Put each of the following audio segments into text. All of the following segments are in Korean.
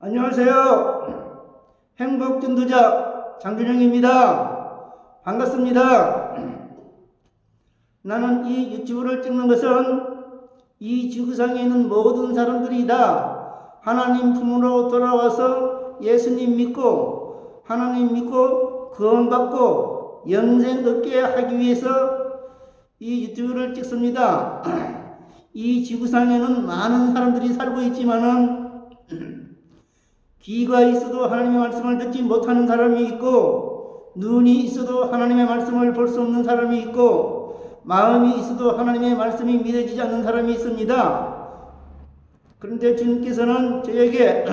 안녕하세요. 행복전도자 장균영입니다. 반갑습니다. 나는 이 유튜브를 찍는 것은 이 지구상에 있는 모든 사람들이 다 하나님 품으로 돌아와서 예수님 믿고 하나님 믿고 구원받고 영생 얻게 하기 위해서 이 유튜브를 찍습니다. 이 지구상에는 많은 사람들이 살고 있지만은 귀가 있어도 하나님의 말씀을 듣지 못하는 사람이 있고, 눈이 있어도 하나님의 말씀을 볼 수 없는 사람이 있고, 마음이 있어도 하나님의 말씀이 믿어지지 않는 사람이 있습니다. 그런데 주님께서는 저에게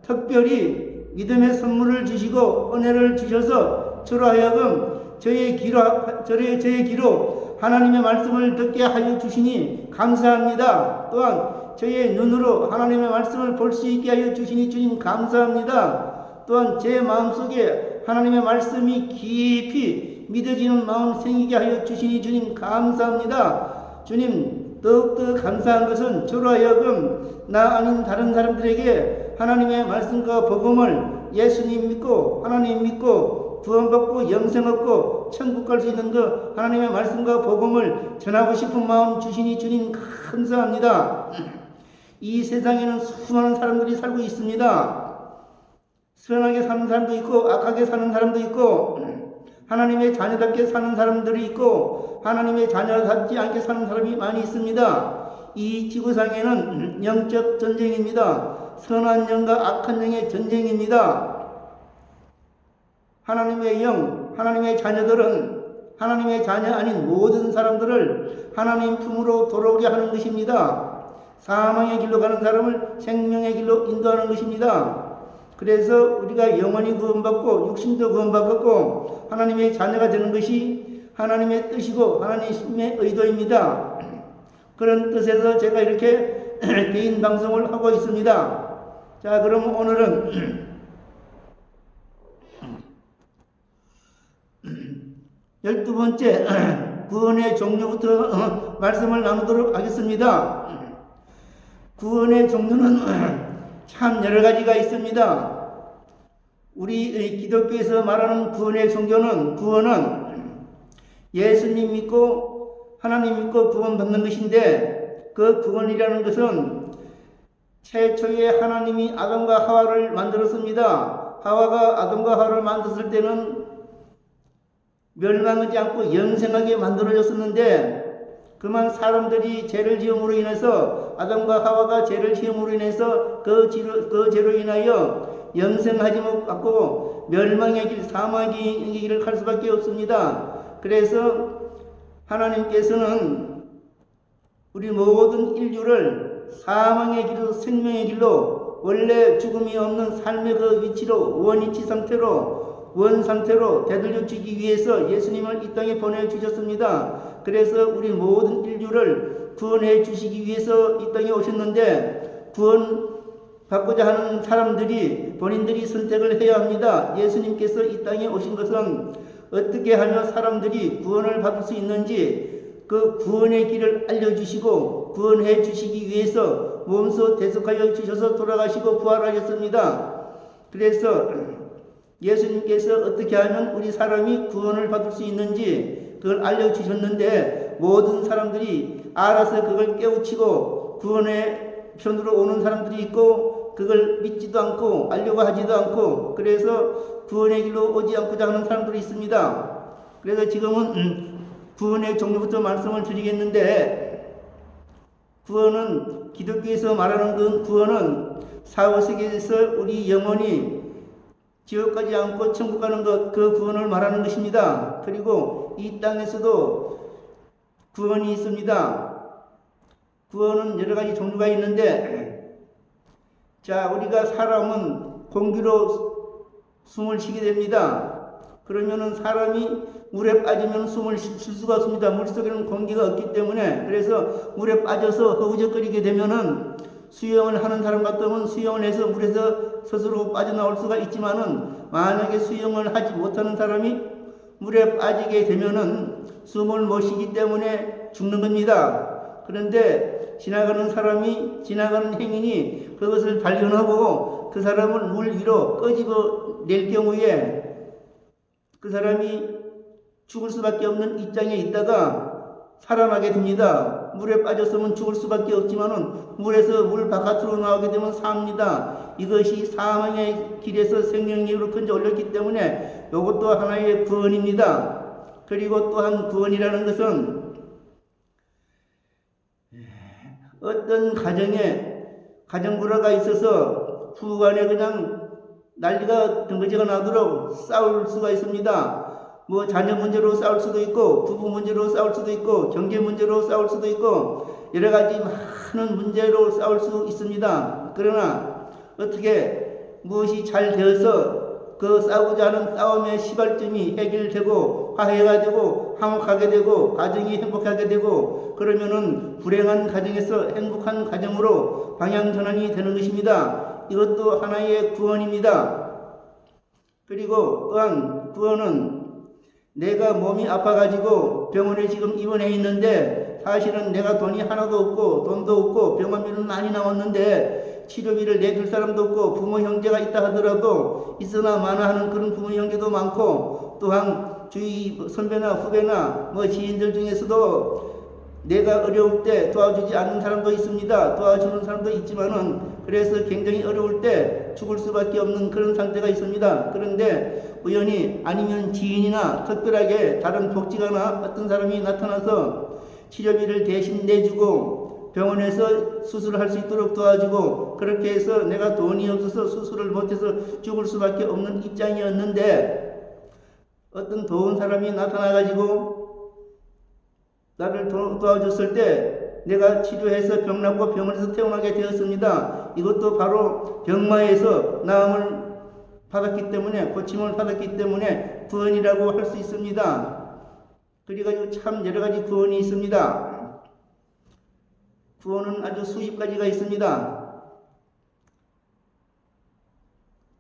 특별히 믿음의 선물을 주시고 은혜를 주셔서 저로 하여금 저의 귀로 하나님의 말씀을 듣게 하여 주시니 감사합니다. 또한 저의 눈으로 하나님의 말씀을 볼 수 있게 하여 주시니 주님 감사합니다. 또한 제 마음속에 하나님의 말씀이 깊이 믿어지는 마음 생기게 하여 주시니 주님 감사합니다. 주님 더욱더 감사한 것은 저로 하여금 나 아닌 다른 사람들에게 하나님의 말씀과 복음을 예수님 믿고 하나님 믿고 구원받고 영생 얻고 천국 갈 수 있는 그 하나님의 말씀과 복음을 전하고 싶은 마음 주시니 주님 감사합니다. 이 세상에는 수많은 사람들이 살고 있습니다. 선하게 사는 사람도 있고 악하게 사는 사람도 있고 하나님의 자녀답게 사는 사람들이 있고 하나님의 자녀답지 않게 사는 사람이 많이 있습니다. 이 지구상에는 영적 전쟁입니다. 선한 영과 악한 영의 전쟁입니다. 하나님의 영, 하나님의 자녀들은 하나님의 자녀 아닌 모든 사람들을 하나님 품으로 돌아오게 하는 것입니다. 사망의 길로 가는 사람을 생명의 길로 인도하는 것입니다. 그래서 우리가 영원히 구원받고 육신도 구원받고 하나님의 자녀가 되는 것이 하나님의 뜻이고 하나님의 의도입니다. 그런 뜻에서 제가 이렇게 개인 방송을 하고 있습니다. 자, 그럼 오늘은 12번째 구원의 종류부터 말씀을 나누도록 하겠습니다. 구원의 종류는 참 여러 가지가 있습니다. 우리 기독교에서 말하는 구원의 종교는 구원은 예수님 믿고 하나님 믿고 구원받는 것인데 그 구원이라는 것은 최초에 하나님이 아담과 하와를 만들었습니다. 하와가 아담과 하와를 만들었을 때는 멸망하지 않고 영생하게 만들어졌었는데 그만 사람들이 죄를 지음으로 인해서 아담과 하와가 죄를 지음으로 인해서 그 죄로 인하여 영생하지 못하고 멸망의 길, 사망의 길을 갈 수밖에 없습니다. 그래서 하나님께서는 우리 모든 인류를 사망의 길로 생명의 길로 원래 죽음이 없는 삶의 그 위치로 원위치 상태로 원 상태로 되돌려 주기 위해서 예수님을 이 땅에 보내주셨습니다. 그래서 우리 모든 인류를 구원해 주시기 위해서 이 땅에 오셨는데 구원 받고자 하는 사람들이 본인들이 선택을 해야 합니다. 예수님께서 이 땅에 오신 것은 어떻게 하면 사람들이 구원을 받을 수 있는지 그 구원의 길을 알려주시고 구원해 주시기 위해서 몸소 대속하여 주셔서 돌아가시고 부활하셨습니다. 그래서 예수님께서 어떻게 하면 우리 사람이 구원을 받을 수 있는지 그걸 알려주셨는데 모든 사람들이 알아서 그걸 깨우치고 구원의 편으로 오는 사람들이 있고 그걸 믿지도 않고 알려고 하지도 않고 그래서 구원의 길로 오지 않고자 하는 사람들이 있습니다. 그래서 지금은 구원의 종류부터 말씀을 드리겠는데 구원은 기독교에서 말하는 그 구원은 사후세계에서 우리 영혼이 지옥 가지 않고 천국 가는 것, 그 구원을 말하는 것입니다. 그리고 이 땅에서도 구원이 있습니다. 구원은 여러 가지 종류가 있는데, 자, 우리가 사람은 공기로 숨을 쉬게 됩니다. 그러면은 사람이 물에 빠지면 숨을 쉴 수가 없습니다. 물속에는 공기가 없기 때문에. 그래서 물에 빠져서 허우적거리게 되면은 수영을 하는 사람 같으면 수영을 해서 물에서 스스로 빠져나올 수가 있지만은 만약에 수영을 하지 못하는 사람이 물에 빠지게 되면은 숨을 못 쉬기 때문에 죽는 겁니다. 그런데 지나가는 사람이, 지나가는 행인이 그것을 발견하고 그 사람을 물 위로 끄집어 낼 경우에 그 사람이 죽을 수밖에 없는 입장에 있다가 살아나게 됩니다. 물에 빠졌으면 죽을 수밖에 없지만은 물에서 물 바깥으로 나오게 되면 삽니다. 이것이 사망의 길에서 생명력으로 건져 올렸기 때문에 이것도 하나의 구원입니다. 그리고 또한 구원이라는 것은 어떤 가정에 가정불화가 있어서 부부간에 그냥 난리가 등거지가 나도록 싸울 수가 있습니다. 뭐 자녀 문제로 싸울 수도 있고 부부 문제로 싸울 수도 있고 경제 문제로 싸울 수도 있고 여러 가지 많은 문제로 싸울 수 있습니다. 그러나 어떻게 무엇이 잘 되어서 그 싸우고자 하는 싸움의 시발점이 해결되고 화해가 되고 화목하게 되고 가정이 행복하게 되고 그러면은 불행한 가정에서 행복한 가정으로 방향 전환이 되는 것입니다. 이것도 하나의 구원입니다. 그리고 또한 구원은 내가 몸이 아파가지고 병원에 지금 입원해 있는데 사실은 내가 돈이 하나도 없고 돈도 없고 병원비는 많이 나왔는데 치료비를 내줄 사람도 없고 부모 형제가 있다 하더라도 있으나 마나 하는 그런 부모 형제도 많고 또한 주위 선배나 후배나 뭐 지인들 중에서도 내가 어려울 때 도와주지 않는 사람도 있습니다. 도와주는 사람도 있지만은 그래서 굉장히 어려울 때 죽을 수밖에 없는 그런 상태가 있습니다. 그런데 우연히 아니면 지인이나 특별하게 다른 복지가나 어떤 사람이 나타나서 치료비를 대신 내주고 병원에서 수술을 할 수 있도록 도와주고 그렇게 해서 내가 돈이 없어서 수술을 못해서 죽을 수밖에 없는 입장이었는데 어떤 도운 사람이 나타나가지고 나를 도와줬을 때 내가 치료해서 병 낫고 병원에서 퇴원하게 되었습니다. 이것도 바로 병마에서 나음을 받았기 때문에 고침을 받았기 때문에 구원이라고 할 수 있습니다. 그래가지고 참 여러 가지 구원이 있습니다. 구원은 아주 수십 가지가 있습니다.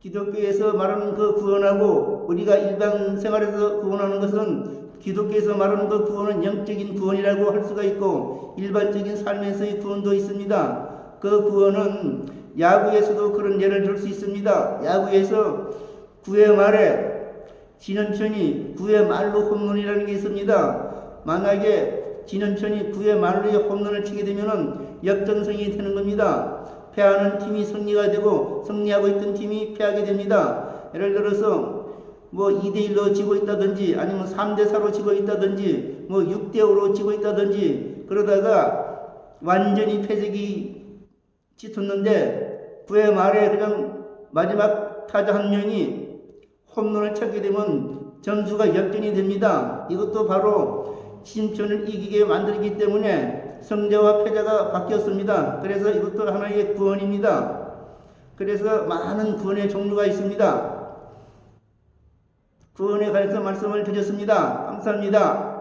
기독교에서 말하는 그 구원하고 우리가 일반 생활에서 구원하는 것은 기독교에서 말하는 그 구원은 영적인 구원이라고 할 수가 있고 일반적인 삶에서의 구원도 있습니다. 그 구원은 야구에서도 그런 예를 들 수 있습니다. 야구에서 9회 말에 지는 편이 9회 말로 홈런이라는 게 있습니다. 만약에 지는 편이 9회 말로 홈런을 치게 되면 역전승이 되는 겁니다. 패하는 팀이 승리가 되고 승리하고 있던 팀이 패하게 됩니다. 예를 들어서 뭐 2대1로 지고 있다든지 아니면 3대4로 지고 있다든지 뭐 6대5로 지고 있다든지 그러다가 완전히 패색이 짙었는데 9회 말에 그냥 마지막 타자 한 명이 홈런을 쳤게 되면 점수가 역전이 됩니다. 이것도 바로 심판을 이기게 만들기 때문에 승자와 패자가 바뀌었습니다. 그래서 이것도 하나의 구원입니다. 그래서 많은 구원의 종류가 있습니다. 구원에 관해서 말씀을 드렸습니다. 감사합니다.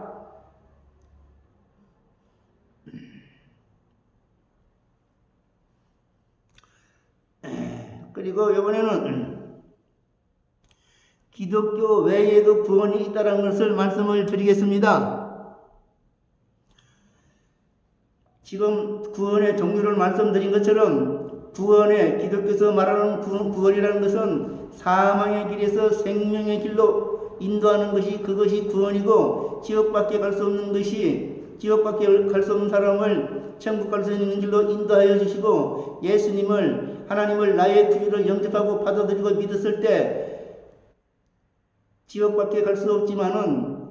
그리고 이번에는 기독교 외에도 구원이 있다는 것을 말씀을 드리겠습니다. 지금 구원의 종류를 말씀드린 것처럼 구원의 기독교에서 말하는 구원이라는 것은 사망의 길에서 생명의 길로 인도하는 것이 그것이 구원이고 지옥밖에 갈 수 없는 것이 지옥밖에 갈 수 없는 사람을 천국 갈 수 있는 길로 인도하여 주시고 예수님을 하나님을 나의 구주로 영접하고 받아들이고 믿었을 때 지옥밖에 갈 수 없지만은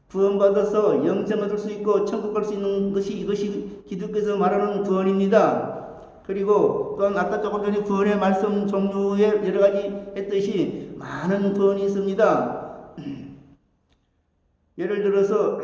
구원받아서 영생 얻을 수 있고 천국 갈 수 있는 것이 이것이 기독교에서 말하는 구원입니다. 그리고 또한 아까 조금 전에 구원의 말씀 종류에 여러 가지 했듯이 많은 구원이 있습니다. 예를 들어서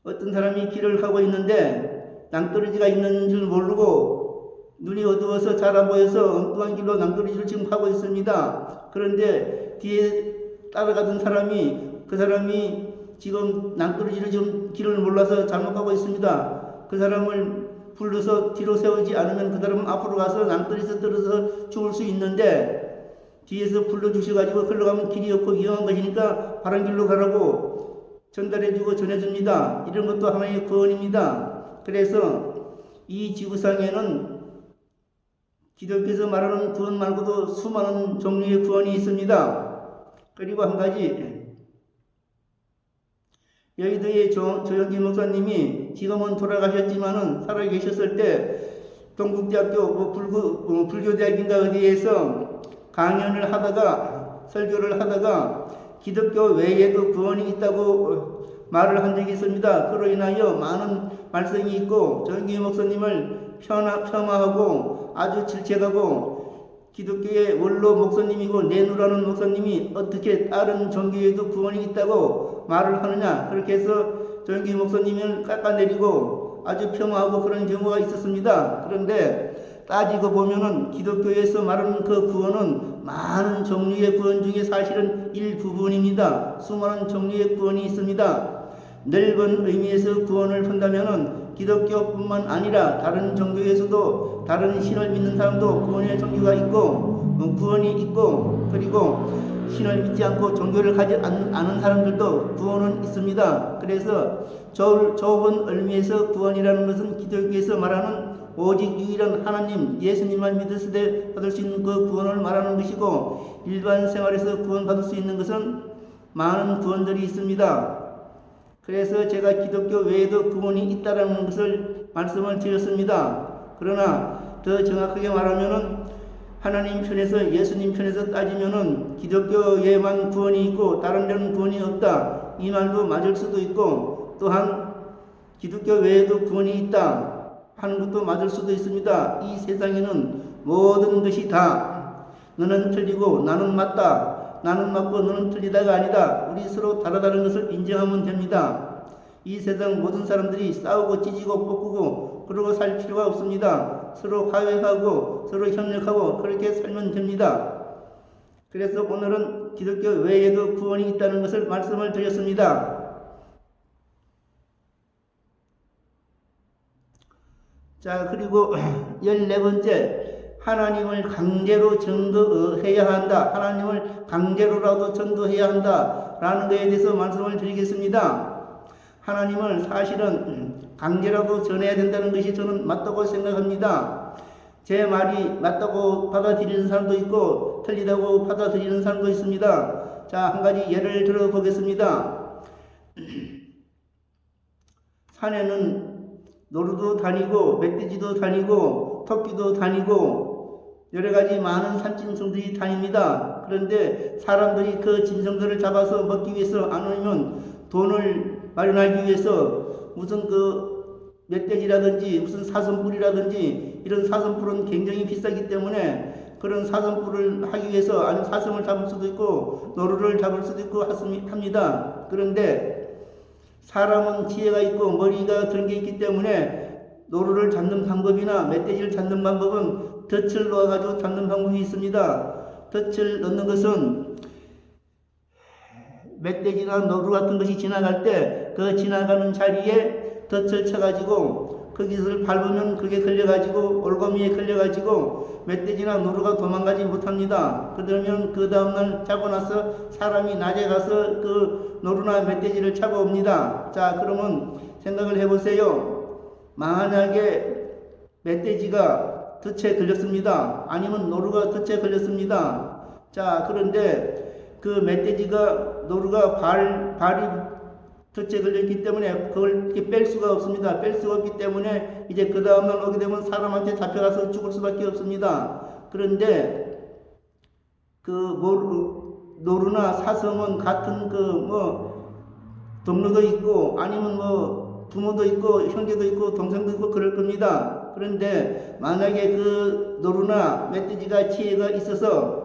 어떤 사람이 길을 가고 있는데 낭떠러지가 있는 줄 모르고 눈이 어두워서 잘 안 보여서 엉뚱한 길로 낭떠러지를 지금 가고 있습니다. 그런데 뒤에 따라가던 사람이 그 사람이 지금 낭떠러지를 지금 길을 몰라서 잘못 가고 있습니다. 그 사람을 불러서 뒤로 세우지 않으면 그 사람은 앞으로 가서 낭떠러지에서 떨어져서 죽을 수 있는데 뒤에서 불러주셔가지고 흘러가면 길이 없고 위험한 것이니까 바른 길로 가라고 전달해주고 전해줍니다. 이런 것도 하나의 구원입니다. 그래서 이 지구상에는 기독교에서 말하는 구원 말고도 수많은 종류의 구원이 있습니다. 그리고 한 가지, 여의도의 조영기 목사님이 지금은 돌아가셨지만은 살아계셨을 때 동국대학교 불교대학인가 어디에서 강연을 하다가 설교를 하다가 기독교 외에도 구원이 있다고 말을 한 적이 있습니다. 그로 인하여 많은 말씀이 있고 조영기 목사님을 폄하하고 아주 질책하고 기독교의 원로 목사님이고 내누라는 목사님이 어떻게 다른 종교에도 구원이 있다고 말을 하느냐, 그렇게 해서 조영기 목사님을 깎아내리고 아주 폄하하고 그런 경우가 있었습니다. 그런데 따지고 보면은 기독교에서 말하는 그 구원은 많은 종류의 구원 중에 사실은 일부분입니다. 수많은 종류의 구원이 있습니다. 넓은 의미에서 구원을 본다면은 기독교뿐만 아니라 다른 종교에서도 다른 신을 믿는 사람도 구원의 종류가 있고 구원이 있고, 그리고 신을 믿지 않고 종교를 가지 않은 사람들도 구원은 있습니다. 그래서 좁은 의미에서 구원이라는 것은 기독교에서 말하는 오직 유일한 하나님 예수님만 믿었을 때 받을 수 있는 그 구원을 말하는 것이고, 일반 생활에서 구원받을 수 있는 것은 많은 구원들이 있습니다. 그래서 제가 기독교 외에도 구원이 있다는 것을 말씀을 드렸습니다. 그러나 더 정확하게 말하면은 하나님 편에서, 예수님 편에서 따지면은 기독교에만 구원이 있고 다른 데는 구원이 없다, 이 말도 맞을 수도 있고, 또한 기독교 외에도 구원이 있다 하는 것도 맞을 수도 있습니다. 이 세상에는 모든 것이 다 너는 틀리고 나는 맞다, 나는 맞고 너는 틀리다가 아니다, 우리 서로 다르다는 것을 인정하면 됩니다. 이 세상 모든 사람들이 싸우고 찢고 볶고 그러고 살 필요가 없습니다. 서로 화해하고 서로 협력하고 그렇게 살면 됩니다. 그래서 오늘은 기독교 외에도 구원이 있다는 것을 말씀을 드렸습니다. 자, 그리고 14번째, 하나님을 강제로 전도해야 한다, 하나님을 강제로라도 전도해야 한다 라는 것에 대해서 말씀을 드리겠습니다. 하나님을 사실은 강제라도 전해야 된다는 것이 저는 맞다고 생각합니다. 제 말이 맞다고 받아들이는 사람도 있고 틀리다고 받아들이는 사람도 있습니다. 자, 한 가지 예를 들어 보겠습니다. 산에는 노루도 다니고 멧돼지도 다니고 토끼도 다니고 여러가지 많은 산짐승들이 다닙니다. 그런데 사람들이 그 짐승들을 잡아서 먹기 위해서, 아니면 돈을 마련하기 위해서 무슨 그 멧돼지라든지 무슨 사슴뿔이라든지 이런 사슴뿔은 굉장히 비싸기 때문에 그런 사슴뿔을 하기 위해서, 아니면 사슴을 잡을 수도 있고 노루를 잡을 수도 있고 합니다. 그런데 사람은 지혜가 있고 머리가 그런 게 있기 때문에 노루를 잡는 방법이나 멧돼지를 잡는 방법은 덫을 놓아가지고 잡는 방법이 있습니다. 덫을 넣는 것은 멧돼지나 노루 같은 것이 지나갈 때 그 지나가는 자리에 덫을 쳐가지고 거기서 밟으면 그게 걸려가지고 올거미에 걸려가지고 멧돼지나 노루가 도망가지 못합니다. 그러면 그 다음날 자고 나서 사람이 낮에 가서 그 노루나 멧돼지를 잡아옵니다. 자, 그러면 생각을 해보세요. 만약에 멧돼지가 덫에 걸렸습니다. 아니면 노루가 덫에 걸렸습니다. 자, 그런데 그 멧돼지가, 노루가 발이 덫에 걸렸기 때문에 그걸 이렇게 뺄 수가 없습니다. 뺄 수가 없기 때문에 이제 그 다음날 오게 되면 사람한테 잡혀가서 죽을 수밖에 없습니다. 그런데 그 노루나 사슴은 같은 동료도 있고 아니면 부모도 있고 형제도 있고 동생도 있고 그럴 겁니다. 그런데 만약에 그 노루나 멧돼지가 지혜가 있어서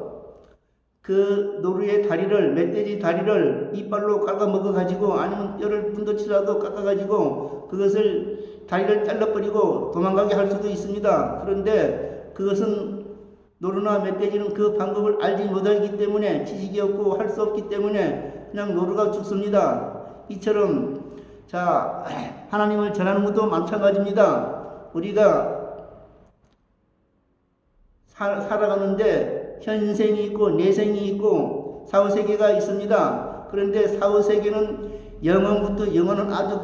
그 노루의 다리를, 멧돼지 다리를 이빨로 깎아먹어 가지고, 아니면 뼈를 분도치라도 깎아 가지고 그것을 다리를 잘라버리고 도망가게 할 수도 있습니다. 그런데 그것은 노루나 멧돼지는 그 방법을 알지 못하기 때문에, 지식이 없고 할 수 없기 때문에 그냥 노루가 죽습니다. 이처럼 자, 하나님을 전하는 것도 마찬가지입니다. 우리가 살아가는데 현생이 있고 내생이 있고 사후세계가 있습니다. 그런데 사후세계는 영원부터 영원은 아주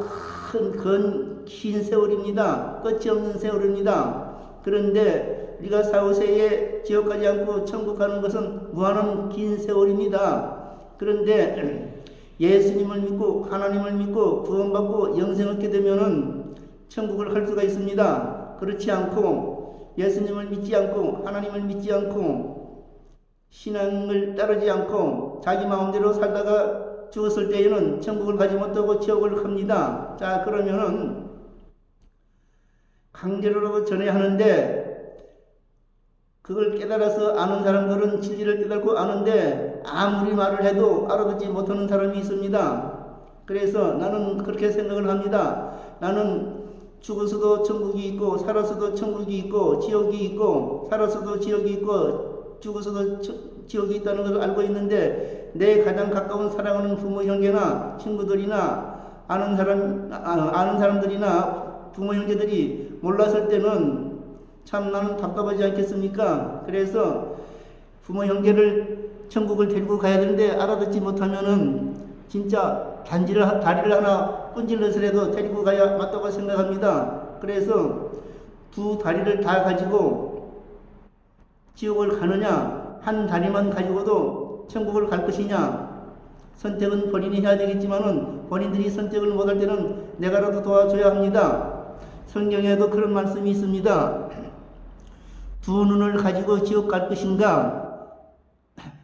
긴 세월입니다. 끝이 없는 세월입니다. 그런데 우리가 사후세에 지옥 가지 않고 천국 가는 것은 무한한 긴 세월입니다. 그런데 예수님을 믿고 하나님을 믿고 구원받고 영생을 얻게 되면은 천국을 갈 수가 있습니다. 그렇지 않고 예수님을 믿지 않고 하나님을 믿지 않고 신앙을 따르지 않고 자기 마음대로 살다가 죽었을 때에는 천국을 가지 못하고 지옥을 갑니다. 자, 그러면은 강제로라도 전해야 하는데 그걸 깨달아서 아는 사람들은 진리를 깨닫고 아는데 아무리 말을 해도 알아듣지 못하는 사람이 있습니다. 그래서 나는 그렇게 생각을 합니다. 나는 죽어서도 천국이 있고 살아서도 천국이 있고 지옥이 있고 살아서도 지옥이 있고 죽어서도 지옥이 있다는 것을 알고 있는데 내 가장 가까운 사랑하는 부모 형제나 친구들이나 아는 사람들이나 부모 형제들이 몰랐을 때는 참 나는 답답하지 않겠습니까? 그래서 부모 형제를 천국을 데리고 가야 되는데 알아듣지 못하면은 진짜 다리를 하나 끈질러서라도 데리고 가야 맞다고 생각합니다. 그래서 두 다리를 다 가지고 지옥을 가느냐 한 다리만 가지고도 천국을 갈 것이냐 선택은 본인이 해야 되겠지만은 본인들이 선택을 못할 때는 내가라도 도와줘야 합니다. 성경에도 그런 말씀이 있습니다. 두 눈을 가지고 지옥 갈 것인가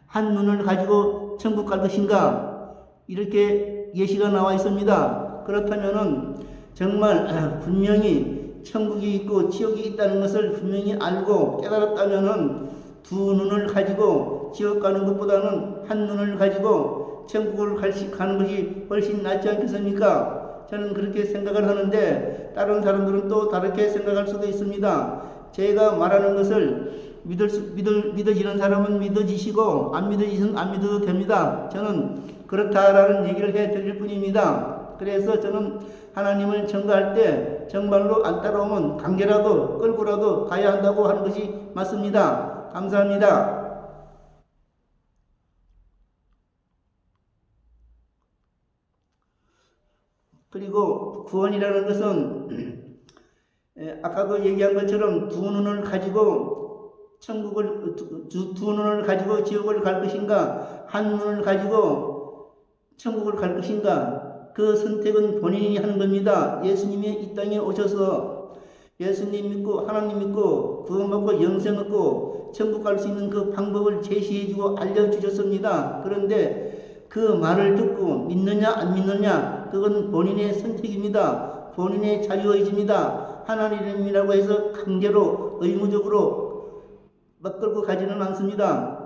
한 눈을 가지고 천국 갈 것인가 이렇게 예시가 나와 있습니다. 그렇다면은 정말 분명히 천국이 있고 지옥이 있다는 것을 분명히 알고 깨달았다면은 두 눈을 가지고 지옥 가는 것보다는 한 눈을 가지고 천국을 가는 것이 훨씬 낫지 않겠습니까? 저는 그렇게 생각을 하는데 다른 사람들은 또 다르게 생각할 수도 있습니다. 제가 말하는 것을 믿어지는 사람은 믿어지시고 안 믿어지는 안 믿어도 됩니다. 저는 그렇다라는 얘기를 해드릴 뿐입니다. 그래서 저는 하나님을 전가할 때 정말로 안 따라오면 강제라도 끌고라도 가야 한다고 하는 것이 맞습니다. 감사합니다. 그리고 구원이라는 것은 아까도 얘기한 것처럼 두 눈을 가지고 두 눈을 가지고 지옥을 갈 것인가 한 눈을 가지고 천국을 갈 것인가 그 선택은 본인이 하는 겁니다. 예수님이 이 땅에 오셔서 예수님 믿고 하나님 믿고 구원받고 영생 얻고 천국 갈 수 있는 그 방법을 제시해주고 알려주셨습니다. 그런데 그 말을 듣고 믿느냐 안 믿느냐 그건 본인의 선택입니다. 본인의 자유의지입니다. 하나님이라고 해서 강제로 의무적으로 막 끌고 가지는 않습니다.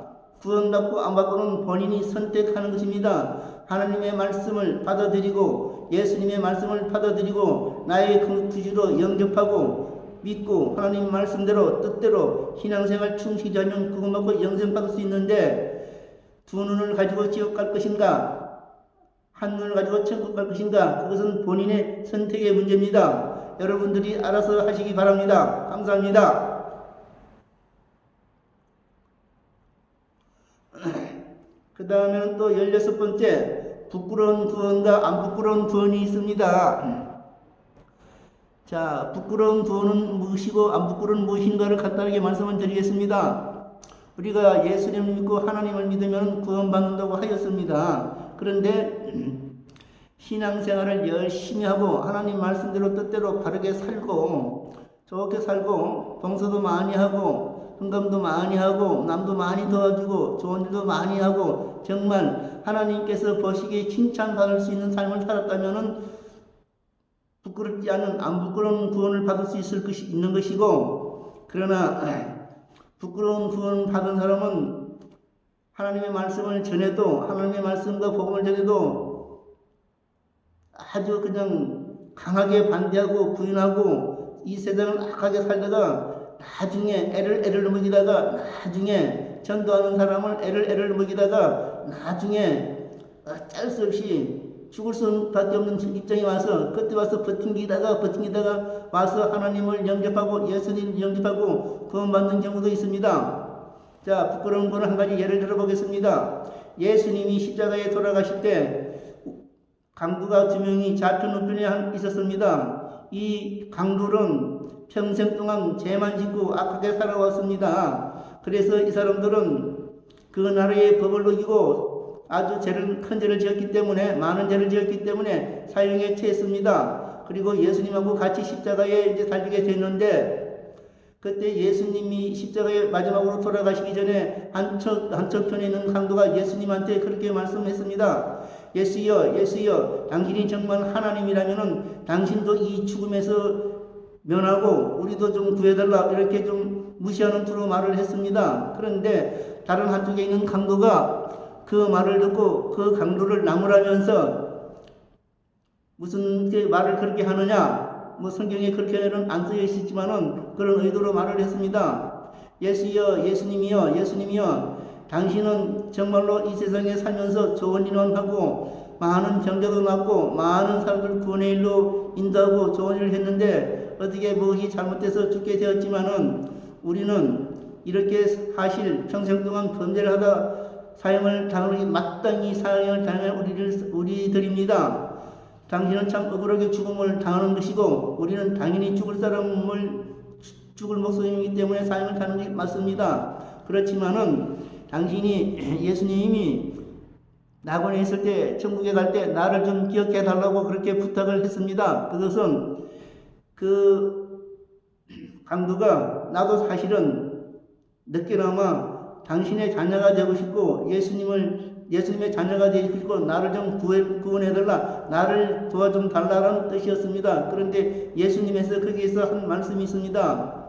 구원받고 안 받고는 본인이 선택하는 것입니다. 하나님의 말씀을 받아들이고 예수님의 말씀을 받아들이고 나의 구주로 영접하고 믿고 하나님 말씀대로 뜻대로 신앙생활 충실히 하면 구원받고 영생받을 수 있는데 두 눈을 가지고 지옥 갈 것인가 한 눈을 가지고 천국 갈 것인가 그것은 본인의 선택의 문제입니다. 여러분들이 알아서 하시기 바랍니다. 감사합니다. 그 다음에는 또 16번째 부끄러운 구원과 안 부끄러운 구원이 있습니다. 자, 부끄러운 구원은 무엇이고 안 부끄러운 무엇인가를 간단하게 말씀을 드리겠습니다. 우리가 예수님을 믿고 하나님을 믿으면 구원받는다고 하였습니다. 그런데 신앙생활을 열심히 하고 하나님 말씀대로 뜻대로 바르게 살고 좋게 살고 봉사도 많이 하고 헌금도 많이 하고 남도 많이 도와주고 좋은 일도 많이 하고 정말 하나님께서 보시기에 칭찬받을 수 있는 삶을 살았다면 부끄럽지 않은 안 부끄러운 구원을 받을 수 있는 것이고 그러나 부끄러운 구원 받은 사람은 하나님의 말씀을 전해도 하나님의 말씀과 복음을 전해도 아주 그냥 강하게 반대하고 부인하고 이 세상을 악하게 살다가 나중에 애를 먹이다가 나중에 전도하는 사람을 애를 먹이다가 나중에 짤 수 없이 죽을 수밖에 없는 입장에 와서 그때 와서 버팅기다가 와서 하나님을 영접하고 예수님을 영접하고 구원받는 경우도 있습니다. 자, 부끄러운 거는 한 가지 예를 들어보겠습니다. 예수님이 십자가에 돌아가실 때 강도가 2명이 좌편 우편에 있었습니다. 이 강도는 평생 동안 죄만 짓고 악하게 살아왔습니다. 그래서 이 사람들은 그 나라의 법을 어기고 아주 큰 죄를 지었기 때문에, 많은 죄를 지었기 때문에 사형에 처했습니다. 그리고 예수님하고 같이 십자가에 이제 달리게 됐는데, 그때 예수님이 십자가에 마지막으로 돌아가시기 전에 한쪽편에 있는 강도가 예수님한테 그렇게 말씀했습니다. 예수여, 예수여, 당신이 정말 하나님이라면은 당신도 이 죽음에서 면하고 우리도 좀 구해달라, 이렇게 좀 무시하는 투로 말을 했습니다. 그런데 다른 한쪽에 있는 강도가 그 말을 듣고 그 강도를 나무라면서, 무슨 말을 그렇게 하느냐, 뭐 성경에 그렇게는 안 쓰여 있지만은 그런 의도로 말을 했습니다. 예수여, 예수님이여, 예수님이여, 당신은 정말로 이 세상에 살면서 좋은 일만 하고 많은 병자도 낫고 많은 사람들 구원의 일로 인도하고 좋은 일을 했는데, 어떻게 무엇이 잘못돼서 죽게 되었지만은 우리는 이렇게 사실 평생 동안 범죄를 하다 사형을 당하는, 마땅히 사형을 당할 우리들입니다. 당신은 참 억울하게 죽음을 당하는 것이고 우리는 당연히 죽을 목숨이기 때문에 사형을 당하는 게 맞습니다. 그렇지만은 당신이, 예수님이 낙원에 있을 때, 천국에 갈 때 나를 좀 기억해 달라고 그렇게 부탁을 했습니다. 그것은 그 강도가 나도 사실은 늦게나마 당신의 자녀가 되고 싶고 예수님의 자녀가 되고 싶고 나를 좀 구원해달라, 나를 도와좀 달라는 뜻이었습니다. 그런데 예수님께서 거기에서 한 말씀이 있습니다.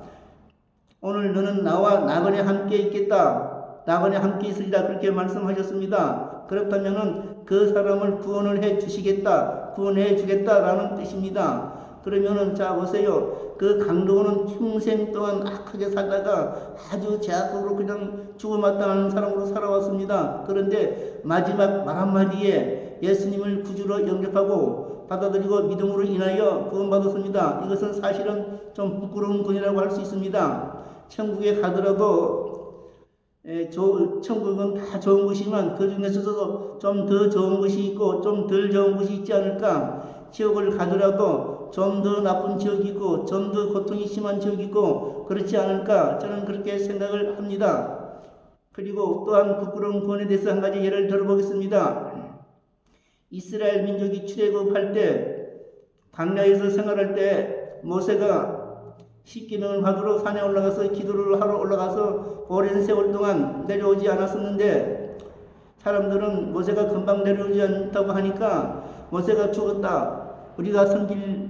오늘 너는 나와 낙원에 함께 있겠다, 낙원에 함께 있으리라, 그렇게 말씀하셨습니다. 그렇다면은 그 사람을 구원해 주겠다라는 뜻입니다. 그러면은 자 보세요. 그 강도는 평생 동안 악하게 살다가 아주 제약적으로 그냥 죽어마땅한 사람으로 살아왔습니다. 그런데 마지막 말 한마디에 예수님을 구주로 영접하고 받아들이고 믿음으로 인하여 구원받았습니다. 이것은 사실은 좀 부끄러운 군이라고 할 수 있습니다. 천국에 가더라도 천국은 다 좋은 것이지만 그 중에서도 좀 더 좋은 것이 있고 좀 덜 좋은 것이 있지 않을까. 지옥을 가더라도 좀 더 나쁜 지옥이 있고 좀 더 고통이 심한 지옥이 있고 그렇지 않을까, 저는 그렇게 생각을 합니다. 그리고 또한 부끄러운 구원에 대해서 한 가지 예를 들어보겠습니다. 이스라엘 민족이 출애굽할 때, 광야에서 생활할 때 모세가 십계명을 받으러 산에 올라가서 기도를 하러 올라가서 오랜 세월 동안 내려오지 않았었는데, 사람들은 모세가 금방 내려오지 않다고 하니까 모세가 죽었다, 우리가 섬길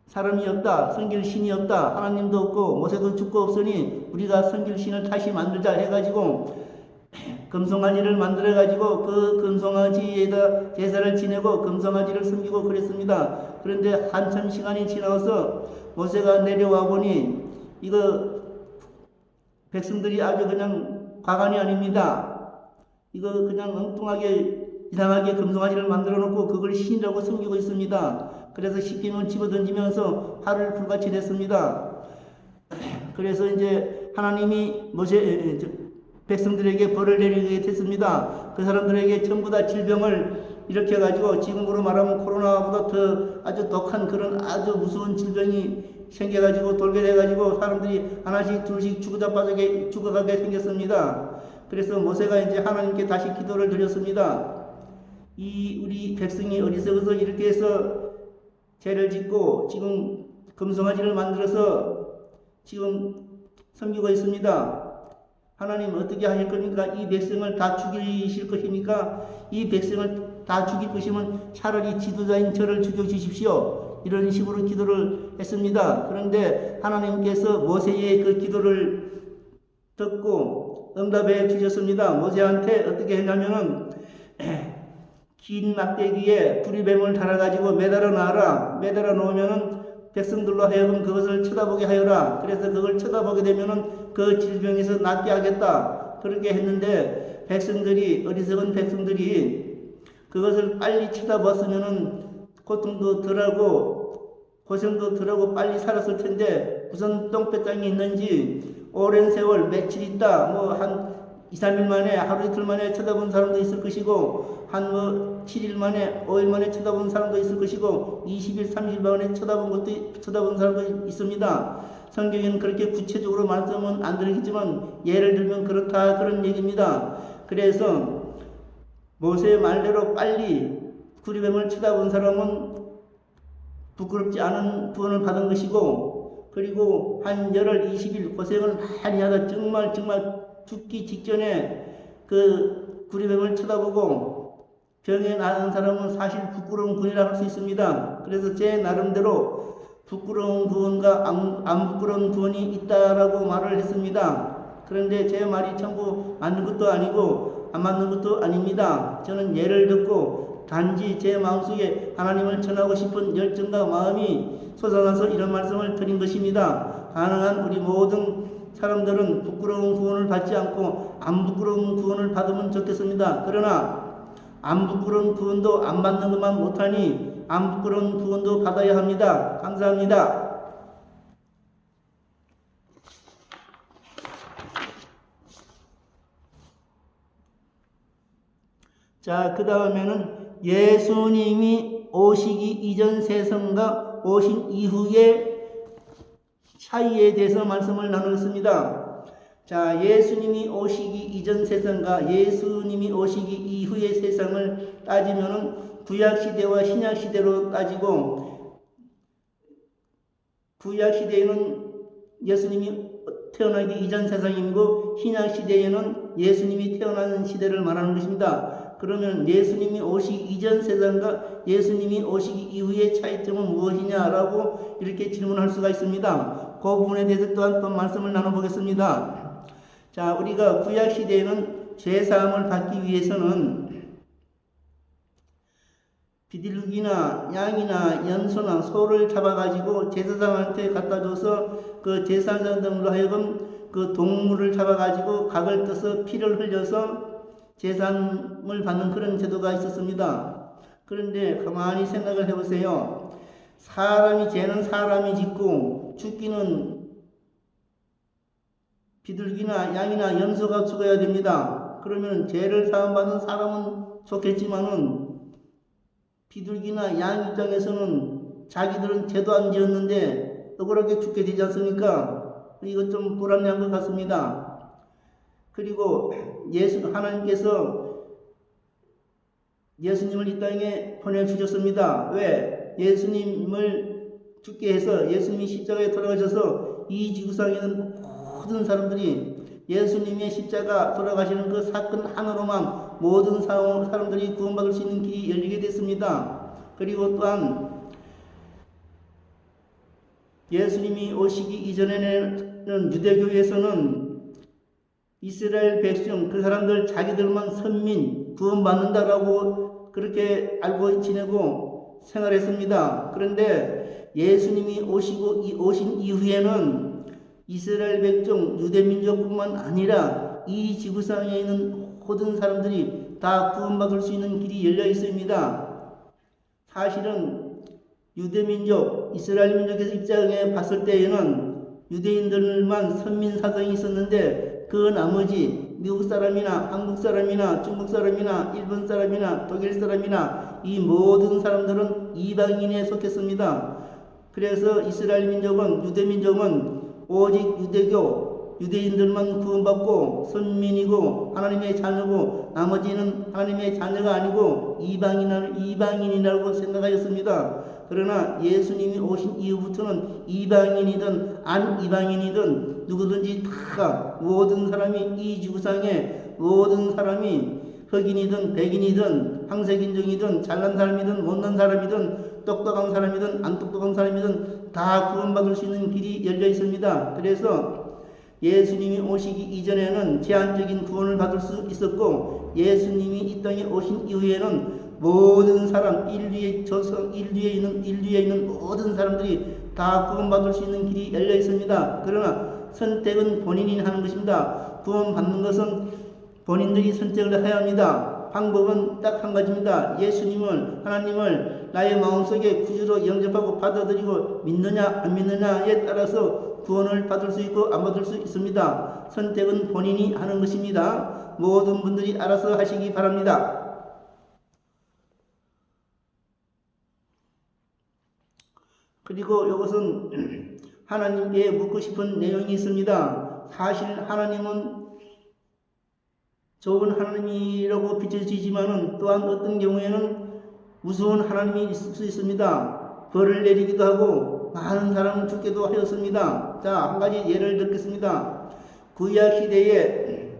사람이 없다, 섬길 신이 없다, 하나님도 없고 모세도 죽고 없으니 우리가 섬길 신을 다시 만들자 해가지고 금송아지를 만들어가지고 그 금송아지에다 제사를 지내고 금송아지를 섬기고 그랬습니다. 그런데 한참 시간이 지나서 모세가 내려와 보니 이거 백성들이 아주 그냥 과간이 아닙니다. 이거 그냥 엉뚱하게 이상하게 금송아지를 만들어 놓고 그걸 신이라고 섬기고 있습니다. 그래서 십계명 집어던지면서 화를 불같이 냈습니다. 그래서 이제 하나님이 백성들에게 벌을 내리게 됐습니다. 그 사람들에게 전부 다 질병을 일으켜가지고 지금으로 말하면 코로나보다 더 아주 독한 그런 아주 무서운 질병이 생겨가지고 돌게 돼가지고 사람들이 하나씩 둘씩 죽어가게 생겼습니다. 그래서 모세가 이제 하나님께 다시 기도를 드렸습니다. 우리 백성이 어리석어서 이렇게 해서 죄를 짓고 지금 금송아지를 만들어서 지금 섬기고 있습니다. 하나님 어떻게 하실 겁니까? 이 백성을 다 죽이실 것입니까? 이 백성을 다 죽일 것이면 차라리 지도자인 저를 죽여주십시오. 이런 식으로 기도를 했습니다. 그런데 하나님께서 모세의 그 기도를 듣고 응답해 주셨습니다. 모세한테 어떻게 했냐면은 긴 막대기에 구리뱀을 달아가지고 매달아 놔라. 매달아 놓으면은 백성들로 하여금 그것을 쳐다보게 하여라. 그래서 그걸 쳐다보게 되면은 그 질병에서 낫게 하겠다. 그렇게 했는데 어리석은 백성들이 그것을 빨리 쳐다봤으면은 고통도 덜하고 고생도 덜하고 빨리 살았을 텐데 무슨 똥배짱이 있는지 오랜 세월 며칠 있다 뭐 한 2, 3일 만에 하루 이틀 만에 쳐다본 사람도 있을 것이고 한 7일 만에 5일 만에 쳐다본 사람도 있을 것이고 20일 30일 만에 쳐다본 사람도 있습니다. 성경에는 그렇게 구체적으로 말씀은 안 드리겠지만 예를 들면 그렇다 그런 얘기입니다. 그래서 모세의 말대로 빨리 구리뱀을 쳐다본 사람은 부끄럽지 않은 구원을 받은 것이고, 그리고 한 열흘 20일 고생을 많이 하다 정말 죽기 직전에 그 구리뱀을 쳐다보고 병에 나은 사람은 사실 부끄러운 구원이라 할 수 있습니다. 그래서 제 나름대로 부끄러운 구원과 안 부끄러운 구원이 있다라고 말을 했습니다. 그런데 제 말이 전부 맞는 것도 아니고 안 맞는 것도 아닙니다. 저는 예를 듣고 단지 제 마음속에 하나님을 전하고 싶은 열정과 마음이 솟아나서 이런 말씀을 드린 것입니다. 가능한 우리 모든 사람들은 부끄러운 구원을 받지 않고 안 부끄러운 구원을 받으면 좋겠습니다. 그러나 안 부끄러운 구원도 안 받는 것만 못하니 안 부끄러운 구원도 받아야 합니다. 감사합니다. 자, 그 다음에는 예수님이 오시기 이전 세상과 오신 이후의 차이에 대해서 말씀을 나누겠습니다. 자, 예수님이 오시기 이전 세상과 예수님이 오시기 이후의 세상을 따지면은 구약시대와 신약시대로 따지고, 구약시대에는 예수님이 태어나기 이전 세상이고 신약시대에는 예수님이 태어나는 시대를 말하는 것입니다. 그러면 예수님이 오시기 이전 세상과 예수님이 오시기 이후의 차이점은 무엇이냐라고 이렇게 질문할 수가 있습니다. 그 부분에 대해서 또한 또 말씀을 나눠보겠습니다. 자, 우리가 구약시대에는 죄사함을 받기 위해서는 비둘기나 양이나 염소나 소를 잡아가지고 제사장한테 갖다 줘서 그 제사장들로 하여금 그 동물을 잡아가지고 각을 떠서 피를 흘려서 제사함을 받는 그런 제도가 있었습니다. 그런데 가만히 생각을 해보세요. 사람이 죄는 사람이 짓고 죽기는 비둘기나 양이나 염소가 죽어야 됩니다. 그러면 죄를 사함받은 사람은 좋겠지만은 비둘기나 양 입장에서는 자기들은 죄도 안 지었는데 억울하게 죽게 되지 않습니까? 이거 좀 불합리한 것 같습니다. 그리고 하나님께서 예수님을 이 땅에 보내주셨습니다. 왜? 예수님을 죽게 해서 예수님이 십자가에 돌아가셔서 이 지구상에 있는 모든 사람들이 예수님의 십자가 돌아가시는 그 사건 하나로만 모든 사람들이 구원받을 수 있는 길이 열리게 됐습니다. 그리고 또한 예수님이 오시기 이전에는 유대교에서는 이스라엘 백성, 그 사람들 자기들만 선민, 구원받는다라고 그렇게 알고 지내고 생활했습니다. 그런데 예수님이 오신 이후에는 이스라엘 백성, 유대민족뿐만 아니라 이 지구상에 있는 모든 사람들이 다 구원받을 수 있는 길이 열려 있습니다. 사실은 유대민족, 이스라엘 민족에서 입장해 봤을 때에는 유대인들만 선민 사상이 있었는데 그 나머지 미국 사람이나 한국 사람이나 중국 사람이나 일본 사람이나 독일 사람이나 이 모든 사람들은 이방인에 속했습니다. 그래서 이스라엘 민족은, 유대민족은 오직 유대인들만 구원받고 선민이고 하나님의 자녀고 나머지는 하나님의 자녀가 아니고 이방인이라고 생각하였습니다. 그러나 예수님이 오신 이후부터는 이방인이든 안 이방인이든 누구든지 다 모든 사람이 이 지구상에 모든 사람이 흑인이든 백인이든 황색인종이든 잘난 사람이든 못난 사람이든 똑똑한 사람이든 안 똑똑한 사람이든 다 구원받을 수 있는 길이 열려 있습니다. 그래서 예수님이 오시기 이전에는 제한적인 구원을 받을 수 있었고 예수님이 이 땅에 오신 이후에는 모든 사람, 인류에 있는 모든 사람들이 다 구원받을 수 있는 길이 열려 있습니다. 그러나 선택은 본인이 하는 것입니다. 구원받는 것은 본인들이 선택을 해야 합니다. 방법은 딱 한 가지입니다. 예수님을, 하나님을 나의 마음속에 구주로 영접하고 받아들이고 믿느냐 안 믿느냐에 따라서 구원을 받을 수 있고 안 받을 수 있습니다. 선택은 본인이 하는 것입니다. 모든 분들이 알아서 하시기 바랍니다. 그리고 이것은 하나님께 묻고 싶은 내용이 있습니다. 사실 하나님은 좋은 하나님이라고 비춰지지만은 또한 어떤 경우에는 무서운 하나님이 있을 수 있습니다. 벌을 내리기도 하고 많은 사람을 죽게도 하였습니다. 자, 한 가지 예를 들겠습니다. 구약 시대에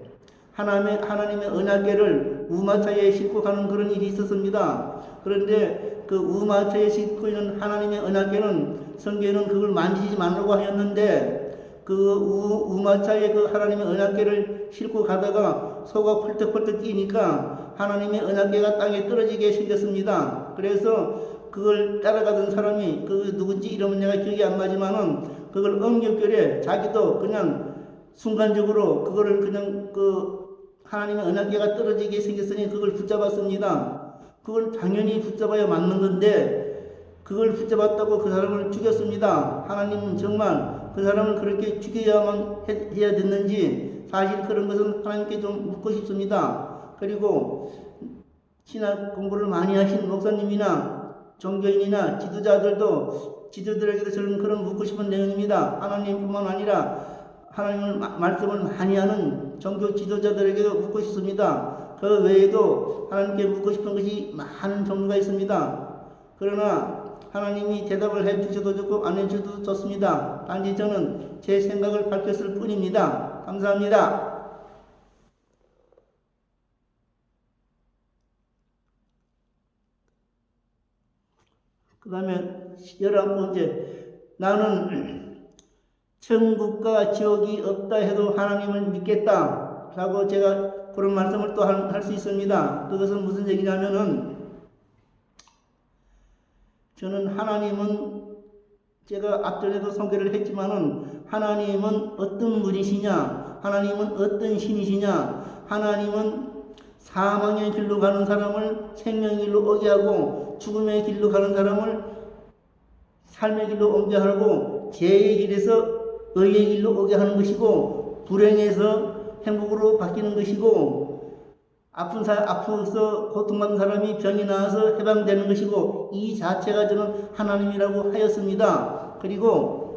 하나님의 언약궤를 우마차에 싣고 가는 그런 일이 있었습니다. 그런데 그 우마차에 싣고 있는 하나님의 언약궤는 성경에는 그걸 만지지 말라고 하였는데 그 우마차에 그 하나님의 언약궤를 싣고 가다가 소가 펄떡펄떡 뛰니까 하나님의 언약궤가 땅에 떨어지게 생겼습니다. 그래서 그걸 따라가던 사람이 그 누군지 이름은 내가 기억이 안 나지만은 그걸 엉겹결에 자기도 그냥 순간적으로 그거를 그냥 하나님의 언약궤가 떨어지게 생겼으니 그걸 붙잡았습니다. 그걸 당연히 붙잡아야 맞는 건데 그걸 붙잡았다고 그 사람을 죽였습니다. 하나님은 정말 그 사람을 그렇게 죽여야만 해야 됐는지 사실 그런 것은 하나님께 좀 묻고 싶습니다. 그리고 신학 공부를 많이 하신 목사님이나 종교인이나 지도자들에게도 저는 그런 묻고 싶은 내용입니다. 하나님뿐만 아니라 하나님을 말씀을 많이 하는 종교 지도자들에게도 묻고 싶습니다. 그 외에도 하나님께 묻고 싶은 것이 많은 종류가 있습니다. 그러나 하나님이 대답을 해주셔도 좋고 안 해주셔도 좋습니다. 단지 저는 제 생각을 밝혔을 뿐입니다. 감사합니다. 그 다음에 11번째, 나는 천국과 지옥이 없다 해도 하나님을 믿겠다 라고 제가 그런 말씀을 또 할 수 있습니다. 그것은 무슨 얘기냐면은 저는 하나님은 제가 앞전에도 소개를 했지만은 하나님은 어떤 분이시냐, 하나님은 어떤 신이시냐, 하나님은 사망의 길로 가는 사람을 생명의 길로 오게 하고 죽음의 길로 가는 사람을 삶의 길로 옮게 하고 죄의 길에서 의의 길로 오게 하는 것이고 불행에서 행복으로 바뀌는 것이고 아프서 고통받는 사람이 병이 나와서 해방되는 것이고 이 자체가 저는 하나님이라고 하였습니다. 그리고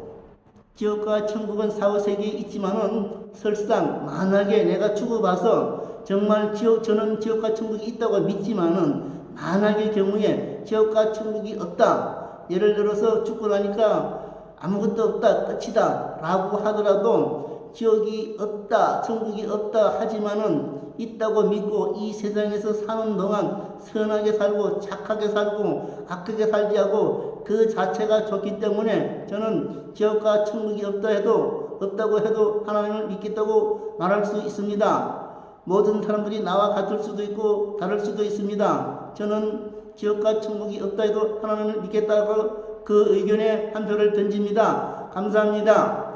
지옥과 천국은 사후세계에 있지만은 설상 만약에 내가 죽어봐서 정말 저는 지옥과 천국이 있다고 믿지만은 만약의 경우에 지옥과 천국이 없다. 예를 들어서 죽고 나니까 아무것도 없다. 끝이다. 라고 하더라도 지옥이 없다. 천국이 없다. 하지만은 있다고 믿고 이 세상에서 사는 동안 선하게 살고 착하게 살고 악하게 살지 하고 그 자체가 좋기 때문에 저는 지옥과 천국이 없다고 해도 하나님을 믿겠다고 말할 수 있습니다. 모든 사람들이 나와 같을 수도 있고 다를 수도 있습니다. 저는 지옥과 천국이 없다 해도 하나님을 믿겠다고 그 의견에 한 표를 던집니다. 감사합니다.